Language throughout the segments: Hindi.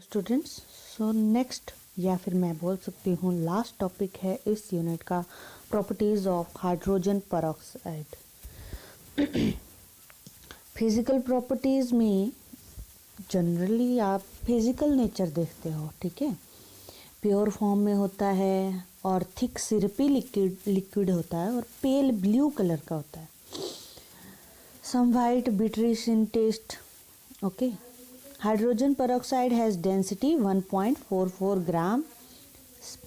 स्टूडेंट्स, सो नेक्स्ट या फिर मैं बोल सकती हूँ लास्ट टॉपिक है इस यूनिट का, properties of hydrogen peroxide. Physical properties में जनरली आप फिजिकल नेचर देखते हो, ठीक है। प्योर फॉर्म में होता है और थिक सिरपी लिक्विड होता है और पेल ब्लू कलर का होता है। Some white bitterish in taste, okay. Hydrogen peroxide has density 1.44 gram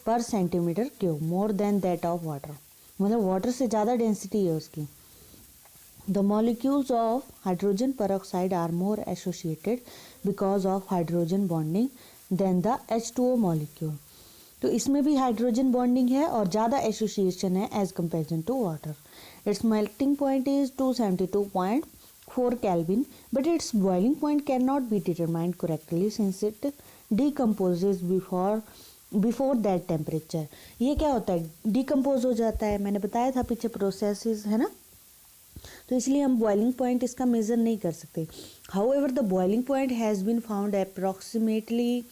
per centimetre cube, more than that of water. मतलब वाटर से ज़्यादा डेंसिटी है उसकी। The molecules of hydrogen peroxide are more associated because of hydrogen bonding than the H2O molecule. तो इसमें भी हाइड्रोजन बॉन्डिंग है और ज़्यादा एसोसिएशन है as comparison to water. Its melting point is 272.4 Kelvin, but its boiling point cannot be determined correctly since it decomposes before that temperature। ये क्या होता है, डिकम्पोज हो जाता है, मैंने बताया था पीछे प्रोसेसेस है ना, तो इसलिए हम बॉइलिंग पॉइंट इसका मेजर नहीं कर सकते। However the boiling point has been found approximately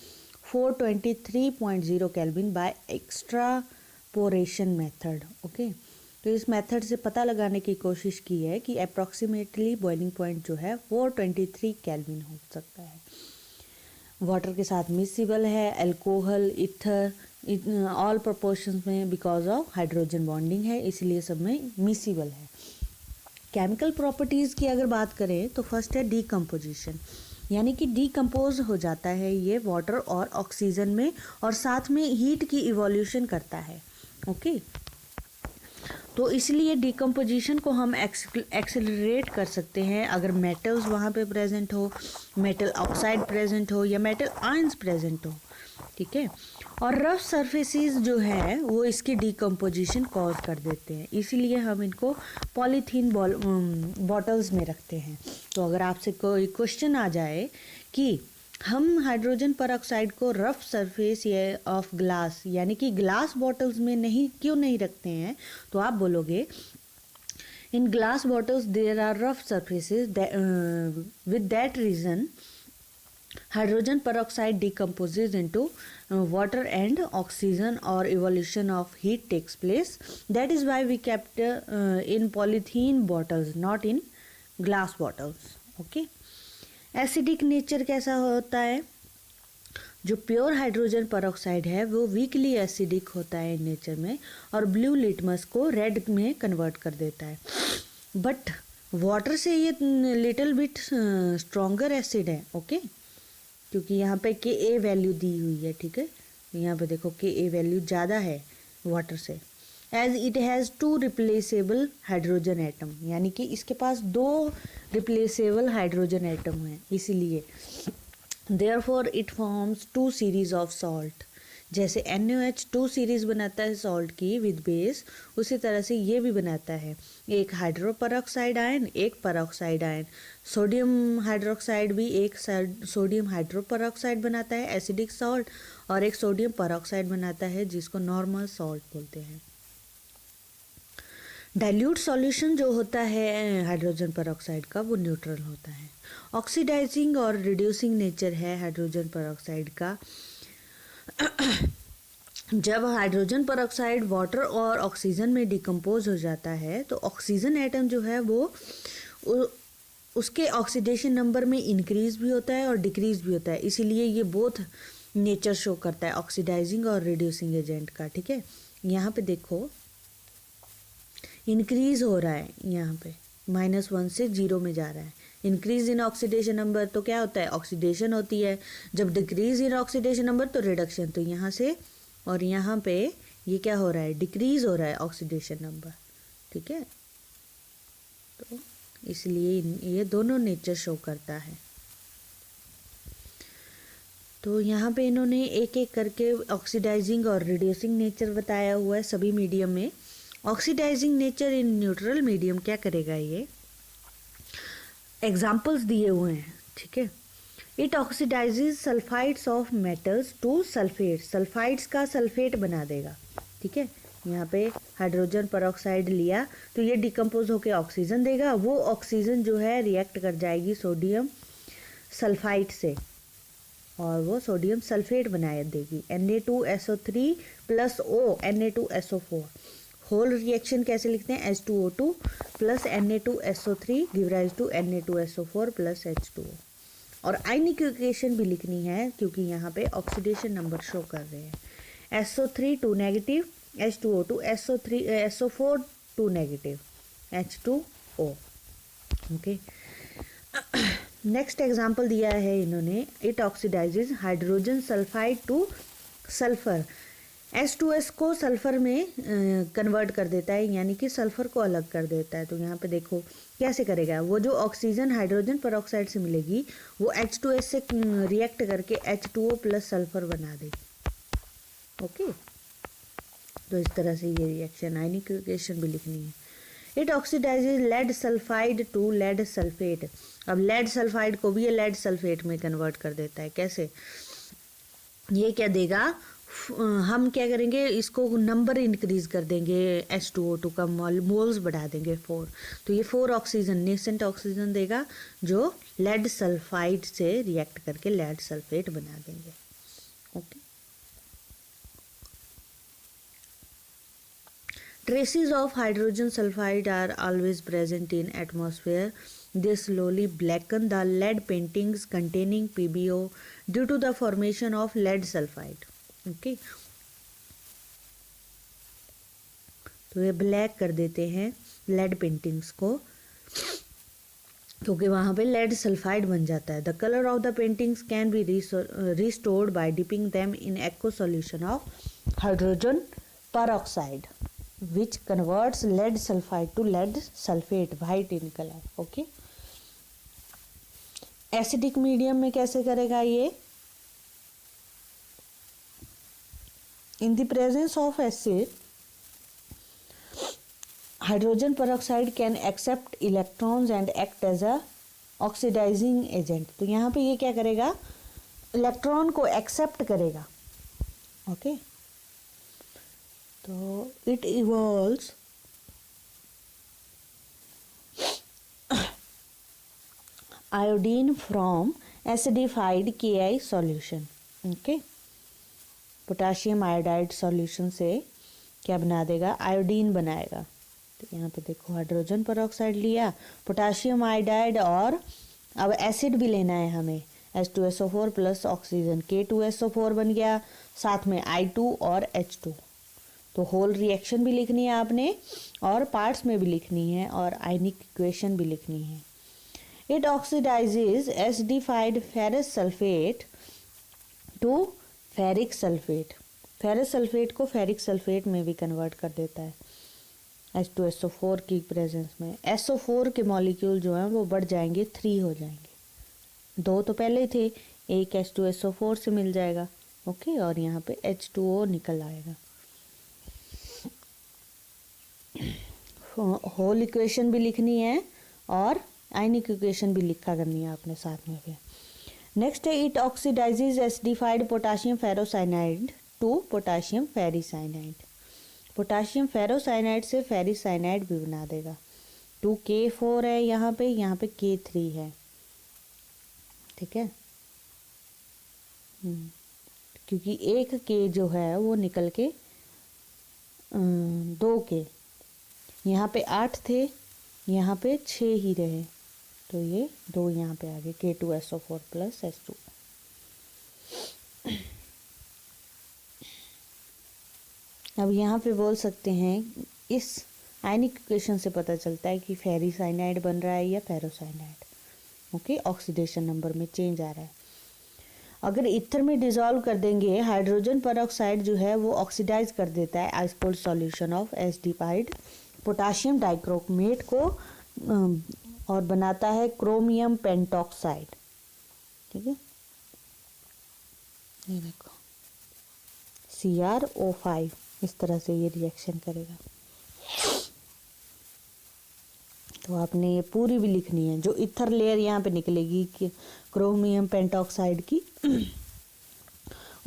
423.0 Kelvin by extrapolation method, okay. तो इस मेथड से पता लगाने की कोशिश की है कि अप्रॉक्सीमेटली बॉइलिंग पॉइंट जो है 423 केल्विन हो सकता है। वाटर के साथ मिसिबल है, अल्कोहल, ईथर, ऑल प्रोपोर्शंस में बिकॉज ऑफ हाइड्रोजन बॉन्डिंग है, इसलिए सब में मिसिबल है। केमिकल प्रॉपर्टीज़ की अगर बात करें तो फर्स्ट है डीकम्पोजिशन, यानी कि डीकम्पोज हो जाता है ये वाटर और ऑक्सीजन में, और साथ में हीट की इवोल्यूशन करता है, ओके। तो इसलिए डिकम्पोजिशन को हम एक्सेलरेट कर सकते हैं अगर मेटल्स वहाँ पे प्रेजेंट हो, मेटल ऑक्साइड प्रेजेंट हो या मेटल आयंस प्रेजेंट हो, ठीक है। और रफ सरफेसेस जो है वो इसकी डिकम्पोजिशन कॉज कर देते हैं, इसीलिए हम इनको पॉलीथीन बॉटल्स में रखते हैं। तो अगर आपसे कोई क्वेश्चन आ जाए कि हम हाइड्रोजन परऑक्साइड को रफ सरफेस या ऑफ ग्लास यानी कि ग्लास बॉटल्स में क्यों नहीं रखते हैं, तो आप बोलोगे in glass bottles there are rough surfaces, with that reason hydrogen peroxide decomposes into water and oxygen और evolution of heat takes place. That is why we kept in polythene bottles, not in glass bottles, okay. Acidic nature कैसा होता है, जो प्योर हाइड्रोजन परऑक्साइड है वो वीकली एसिडिक होता है इन नेचर में, और ब्लू लिटमस को रेड में कन्वर्ट कर देता है। बट वाटर से ये लिटिल बिट स्ट्रॉन्गर एसिड है, ओके, क्योंकि यहाँ पे Ka वैल्यू दी हुई है, ठीक है। यहाँ पे देखो Ka वैल्यू ज़्यादा है वाटर से, as it has 2 replaceable hydrogen atom, यानी कि इसके पास 2 रिप्लेसेबल हाइड्रोजन एटम हैं, इसीलिए therefore it forms 2 series of salt. जैसे NaOH 2 सीरीज बनाता है सॉल्ट की विद बेस, उसी तरह से ये भी बनाता है, एक हाइड्रोपरऑक्साइड आयन, एक परऑक्साइड आयन। सोडियम हाइड्रोक्साइड भी एक सोडियम हाइड्रोपरऑक्साइड बनाता है एसिडिक सॉल्ट, और एक सोडियम परऑक्साइड बनाता है जिसको नॉर्मल सॉल्ट बोलते हैं। डाइल्यूट सॉल्यूशन जो होता है हाइड्रोजन परऑक्साइड का वो न्यूट्रल होता है। ऑक्सीडाइजिंग और रिड्यूसिंग नेचर है हाइड्रोजन परऑक्साइड का। जब हाइड्रोजन परऑक्साइड वाटर और ऑक्सीजन में डिकम्पोज हो जाता है तो ऑक्सीजन एटम जो है वो उसके ऑक्सीडेशन नंबर में इंक्रीज भी होता है और डिक्रीज भी होता है, इसीलिए ये बोथ नेचर शो करता है ऑक्सीडाइजिंग और रिड्यूसिंग एजेंट का, ठीक है। यहाँ पे देखो इंक्रीज हो रहा है, यहाँ पे -1 से 0 में जा रहा है। इंक्रीज इन ऑक्सीडेशन नंबर तो क्या होता है, ऑक्सीडेशन होती है। जब डिक्रीज इन ऑक्सीडेशन नंबर तो रिडक्शन। तो यहाँ से और यहाँ पे ये क्या हो रहा है, डिक्रीज हो रहा है ऑक्सीडेशन नंबर, ठीक है। तो इसलिए ये दोनों नेचर शो करता है। तो यहाँ पे इन्होंने एक एक करके ऑक्सीडाइजिंग और रिड्यूसिंग नेचर बताया हुआ है सभी मीडियम में। Oxidising nature in neutral medium क्या करेगा, ये एग्जाम्पल्स दिए हुए हैं, ठीक है। It oxidises sulphides of metals to sulphate, sulphides का सल्फेट बना देगा, ठीक है। यहाँ पे हाइड्रोजन परऑक्साइड लिया तो ये डिकम्पोज होकर ऑक्सीजन देगा, वो ऑक्सीजन जो है रिएक्ट कर जाएगी सोडियम सल्फाइड से और वो सोडियम सल्फेट बना देगी, Na2SO3 plus O Na2SO4। Whole reaction कैसे लिखते हैं, H2O2 plus Na2SO3 give rise to Na2SO4 plus H2O। और आयनिक इक्वेशन भी लिखनी है क्योंकि यहाँ पे ऑक्सीडेशन नंबर शो कर रहे हैं। SO3 2 negative, H2O2, SO4 2 negative, H2O। Okay, next example दिया है इन्होंने, it oxidises hydrogen sulphide two sulphur. H2S को सल्फर में कन्वर्ट कर देता है, यानी कि सल्फर को अलग कर देता है। तो यहाँ पे देखो कैसे करेगा, वो जो ऑक्सीजन हाइड्रोजन परऑक्साइड से मिलेगी वो H2S से रिएक्ट करके H2O प्लस सल्फर बना देगी। ओके, तो इस तरह से ये रिएक्शन, आयनिक रिएक्शन भी लिखनी है। It oxidises lead sulphide to lead sulphate. अब लेड सल्फाइड को भी ये लेड सल्फेट में कन्वर्ट कर देता है। कैसे, ये क्या देगा, हम क्या करेंगे, इसको नंबर इंक्रीज कर देंगे, H2O2 का मोल्स बढ़ा देंगे 4। तो ये 4 ऑक्सीजन, नेसेंट ऑक्सीजन देगा जो लेड सल्फाइड से रिएक्ट करके लेड सल्फेट बना देंगे। Okay, traces of hydrogen sulfide are always present in atmosphere. They slowly blacken the lead paintings containing PbO due to the formation of lead sulfide. Okay, तो ये ब्लैक कर देते हैं लेड पेंटिंग्स को क्योंकि वहाँ पे लेड सल्फाइड बन जाता है। The colour of the paintings can be restored by dipping them in aqueous solution of hydrogen peroxide which converts lead sulfide to lead sulfate, white in color. Okay, acidic medium में कैसे करेगा ये, in the presence of acid hydrogen peroxide can accept electrons and act as a oxidising agent. तो यहाँ पे ये क्या करेगा, इलेक्ट्रॉन को एक्सेप्ट करेगा। ओके, तो it evolves iodine from acidified KI solution. Okay, potassium iodide solution से क्या बना देगा, आयोडीन बनाएगा। तो यहाँ पे देखो हाइड्रोजन परऑक्साइड लिया, पोटाशियम आयोडाइड, और अब एसिड भी लेना है हमें, H2SO4 प्लस ऑक्सीजन, K2SO4 बन गया, साथ में I2 और H2। तो होल रिएक्शन भी लिखनी है आपने और पार्ट्स में भी लिखनी है और आयनिक इक्वेशन भी लिखनी है। It oxidises acidified ferrous sulphate to ferric sulphate. Ferrous sulphate को फेरिक सल्फेट में भी कन्वर्ट कर देता है H2SO4 की प्रेजेंस में। SO4 के मॉलिक्यूल जो हैं वो बढ़ जाएंगे, 3 हो जाएंगे। 2 तो पहले थे, एक H2SO4 से मिल जाएगा। ओके, और यहाँ पे H2O निकल आएगा। होल इक्वेशन भी लिखनी है और आयनिक इक्वेशन भी लिखा करनी है आपने साथ में भी। नेक्स्ट है, it oxidises acidified potassium ferrocyanide to potassium ferricyanide. Potassium ferrocyanide से फेरिसाइनाइड भी बना देगा। 2K4 है यहाँ पे K3 है। ठीक है, क्योंकि एक K जो है वो निकल के 2K, यहाँ पे 8 थे, यहाँ पे 6 ही रहे, तो ये 2 यहाँ पे आ गए, K2SO4 प्लस H2। अब यहाँ पे बोल सकते हैं, इस आयनिक इक्वेशन से पता चलता है कि फेरिसाइनाइड बन रहा है या फेरोसाइनाइड। ओके, ऑक्सीडेशन नंबर में चेंज आ रहा है। अगर ईथर में डिजॉल्व कर देंगे, हाइड्रोजन परऑक्साइड जो है वो ऑक्सीडाइज कर देता है आइसोपोल solution of acidified potassium dichromate को और बनाता है क्रोमियम पेंटॉक्साइड। ठीक है, ये देखो CrO5, इस तरह से ये रिएक्शन करेगा। तो आपने ये पूरी भी लिखनी है। जो इथर लेयर यहाँ पे निकलेगी कि क्रोमियम पेंटॉक्साइड की,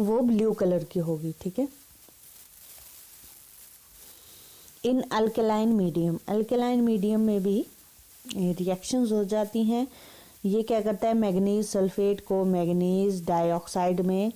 वो ब्लू कलर की होगी। ठीक है, in alkaline medium, alkaline medium में भी रिएक्शंस हो जाती हैं। ये क्या करता है, मैग्नीज सल्फेट को मैग्नीज डाइऑक्साइड में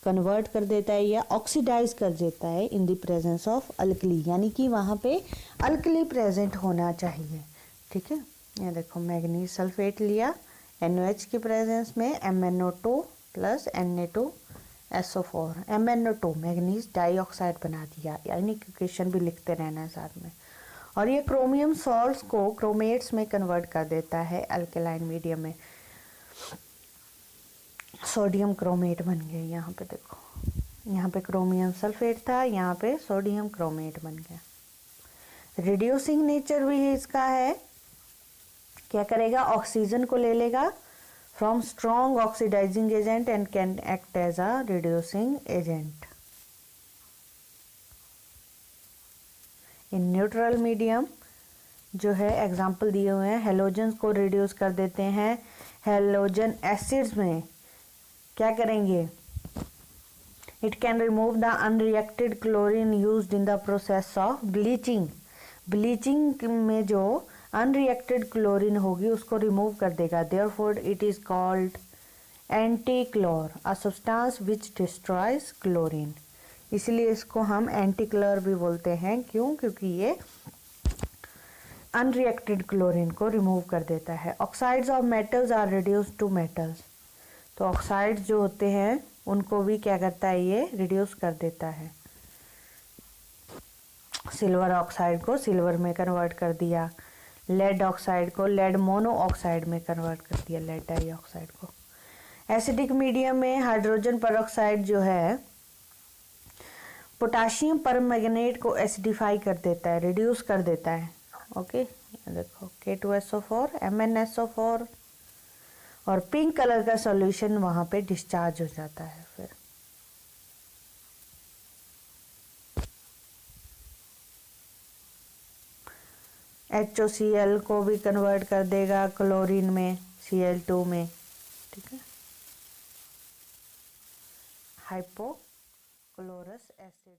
कन्वर्ट कर देता है या ऑक्सीडाइज कर देता है इन द प्रेजेंस ऑफ अल्कली, यानी कि वहाँ पे अल्कली प्रेजेंट होना चाहिए। ठीक है, ये देखो मैग्नीज सल्फेट लिया NaOH की प्रेजेंस में MnO2 plus Na2SO4, MnO2 manganese dioxide बना दिया, यानी क्वेश्चन भी लिखते रहना है साथ में। और ये क्रोमियम सॉल्ट्स को क्रोमेट्स में कन्वर्ट कर देता है अल्कलाइन मीडियम में, सोडियम क्रोमेट बन गया। यहाँ पे देखो, यहाँ पे क्रोमियम सल्फेट था, यहाँ पे सोडियम क्रोमेट बन गया। रिड्यूसिंग नेचर भी इसका है, क्या करेगा, ऑक्सीजन को ले लेगा from strong oxidising agent and can act as a reducing agent. In neutral medium जो है एग्जाम्पल दिए हुए हैं, हेलोजन्स को रिड्यूस कर देते हैं हेलोजन एसिड्स में, क्या करेंगे, it can remove the unreacted chlorine used in the process of bleaching. Bleaching में जो अनरिएक्टेड क्लोरीन होगी उसको रिमूव कर देगा। Therefore it is called anti chlor, a substance which destroys chlorine. इसलिए इसको हम एंटी क्लोर भी बोलते हैं। क्यों? क्योंकि ये अनरिएक्टेड क्लोरीन को रिमूव कर देता है। Oxides of metals are reduced to metals, तो ऑक्साइड्स जो होते हैं उनको भी क्या करता है, ये रिड्यूस कर देता है। सिल्वर ऑक्साइड को सिल्वर में कन्वर्ट कर दिया, लेड ऑक्साइड को लेड मोनो ऑक्साइड में कन्वर्ट कर दिया, लेड डाइऑक्साइड को। एसिडिक मीडियम में हाइड्रोजन परऑक्साइड जो है पोटाशियम परमैंगनेट को एसिडिफाई कर देता है, रिड्यूस कर देता है। ओके, देखो K2SO4 MnSO4 और पिंक कलर का सॉल्यूशन वहां पे डिस्चार्ज हो जाता है। फिर HOCl को भी कन्वर्ट कर देगा क्लोरीन में, Cl2 में। ठीक है, हाइपोक्लोरस एसिड।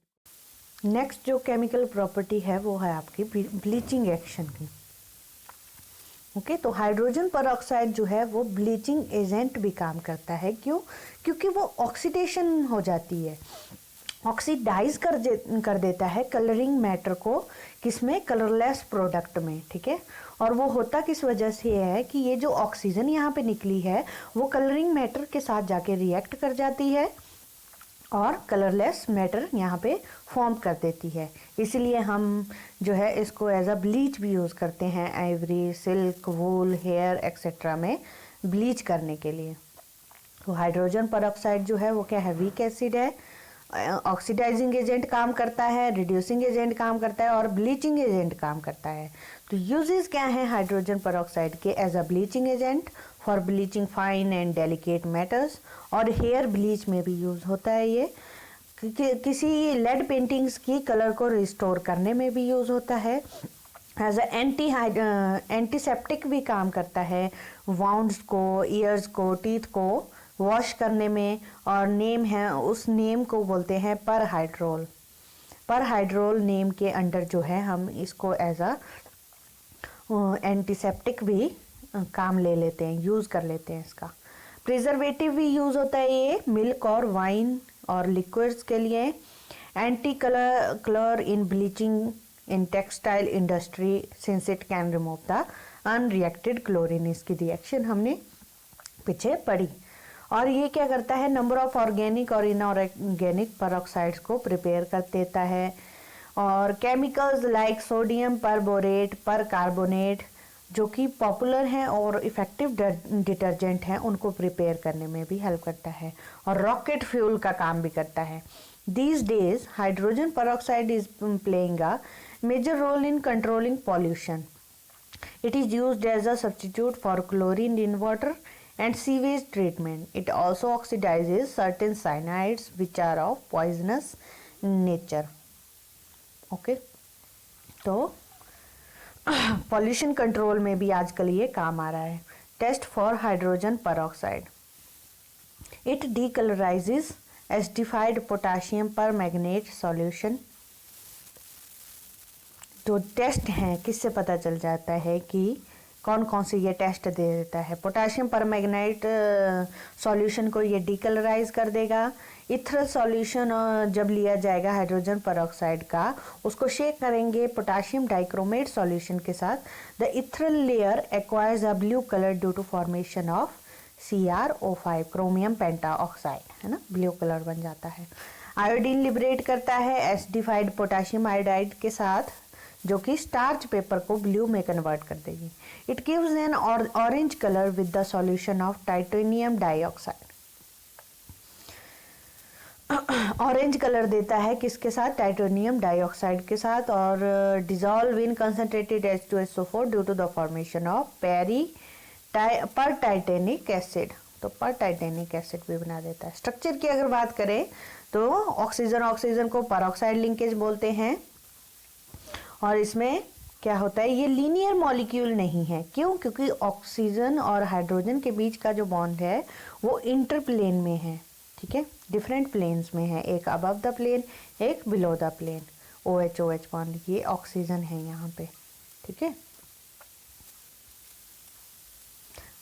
नेक्स्ट जो केमिकल प्रॉपर्टी है वो है आपकी ब्लीचिंग एक्शन की। ओके, तो हाइड्रोजन परऑक्साइड जो है वो ब्लीचिंग एजेंट भी काम करता है। क्यों? क्योंकि वो ऑक्सीडेशन हो जाती है, ऑक्सीडाइज कर देता है कलरिंग मैटर को, किसमें, कलरलेस प्रोडक्ट में। ठीक है, और वो होता किस वजह से है कि ये जो ऑक्सीजन यहाँ पे निकली है वो कलरिंग मैटर के साथ जाके रिएक्ट कर जाती है और कलरलेस मैटर यहाँ पे फॉर्म कर देती है। इसलिए हम जो है इसको एज अ ब्लीच भी यूज़ करते हैं, आइवरी, सिल्क, वूल, हेयर एक्सेट्रा में ब्लीच करने के लिए। तो हाइड्रोजन परऑक्साइड जो है वो क्या है, वीक एसिड है, ऑक्सीडाइजिंग एजेंट काम करता है, रिड्यूसिंग एजेंट काम करता है और ब्लीचिंग एजेंट काम करता है। तो यूजेस क्या हैं हाइड्रोजन परऑक्साइड के, as a bleaching agent for bleaching fine and delicate matters, और हेयर ब्लीच में भी यूज होता है ये। किसी लेड पेंटिंग्स की कलर को रिस्टोर करने में भी यूज होता है। एज अ एंटीसेप्टिक भी काम करता है, वाउंड्स को, ईयर्स को, टीथ को वॉश करने में। और नेम है, उस नेम को बोलते हैं परहाइड्रोल। परहाइड्रोल नेम के अंडर जो है हम इसको एज अ एंटीसेप्टिक भी काम ले लेते हैं, यूज़ कर लेते हैं इसका। प्रिजर्वेटिव भी यूज़ होता है ये मिल्क और वाइन और लिक्विड्स के लिए। Anti colour in bleaching in textile industry since it can remove the unreacted chlorine. इसकी रिएक्शन हमने पीछे पढ़ी। और ये क्या करता है, नंबर ऑफ ऑर्गेनिक और इनऑर्गेनिक परऑक्साइड्स को प्रिपेयर कर देता है। और केमिकल्स लाइक सोडियम परबोरेट, परकार्बोनेट जो कि पॉपुलर हैं और इफ़ेक्टिव डिटर्जेंट हैं, उनको प्रिपेयर करने में भी हेल्प करता है। और रॉकेट फ्यूल का काम भी करता है। These days, hydrogen peroxide is playing a major role in controlling pollution. It is used as a substitute for chlorine in water and sewage treatment. It also oxidizes certain cyanides which are of poisonous nature. Okay, तो पॉल्यूशन कंट्रोल में भी आजकल ये काम आ रहा है। Test for hydrogen peroxide, it decolorises acidified potassium permanganate solution. तो टेस्ट हैं, किससे पता चल जाता है कि कौन कौन से ये टेस्ट दे देता है। पोटाशियम परमैंगनेट सॉल्यूशन को ये डीकलराइज कर देगा। इथरल सॉल्यूशन जब लिया जाएगा हाइड्रोजन परऑक्साइड का, उसको शेक करेंगे पोटाशियम डाइक्रोमेट सॉल्यूशन के साथ, the ethereal layer acquires a blue colour due to formation of CrO5 chromium penta oxide, है ना, ब्लू कलर बन जाता है। आयोडीन लिबरेट करता है एसिडिफाइड पोटाशियम आयोडाइड के साथ, जो कि स्टार्च पेपर को ब्लू में कन्वर्ट कर देगी। It gives an orange colour with the solution of titanium dioxide. Orange colour देता है किसके साथ, टाइटेनियम डाइऑक्साइड के साथ, और dissolve in concentrated H2SO4 due to the formation of per titanic acid. तो पर टाइटेनिक एसिड भी बना देता है। स्ट्रक्चर की अगर बात करें तो ऑक्सीजन ऑक्सीजन को परऑक्साइड लिंकेज बोलते हैं, और इसमें क्या होता है, ये लीनियर मॉलिक्यूल नहीं है। क्यों? क्योंकि ऑक्सीजन और हाइड्रोजन के बीच का जो बॉन्ड है वो इंटरप्लेन में है, ठीक है, डिफरेंट प्लेन्स में है, एक अबव द प्लेन, एक below the plane. OH bond, ये ऑक्सीजन है यहाँ पे, ठीक है।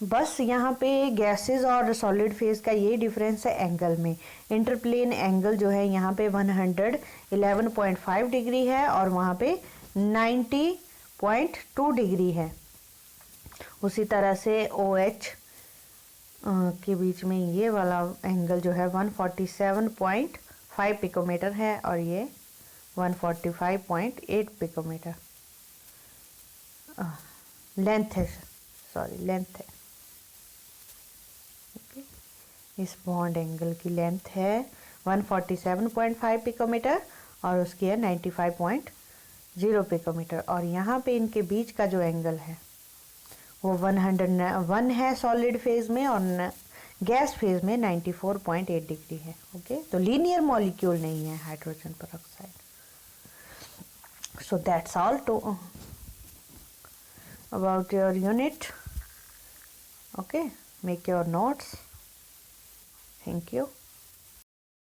बस यहाँ पे गैसेस और सॉलिड फेज का ये डिफरेंस है एंगल में। इंटरप्लेन एंगल जो है यहाँ पे 111.5 डिग्री है और वहाँ पे 90.2 डिग्री है। उसी तरह से OH के बीच में ये वाला एंगल जो है 147.5 पिकोमीटर है और ये 145.8 पिकोमीटर लेंथ है, सॉरी लेंथ है। इस बॉन्ड एंगल की लेंथ है 147.5 पिकोमीटर और उसकी है 95.0 पिकोमीटर, और यहाँ पे इनके बीच का जो एंगल है वो 101 है सॉलिड फेज में, और गैस फेज में 94.8 डिग्री है। ओके, तो लीनियर मॉलिक्यूल नहीं है hydrogen peroxide. So that's all to about your unit. Okay, make your notes. Thank you.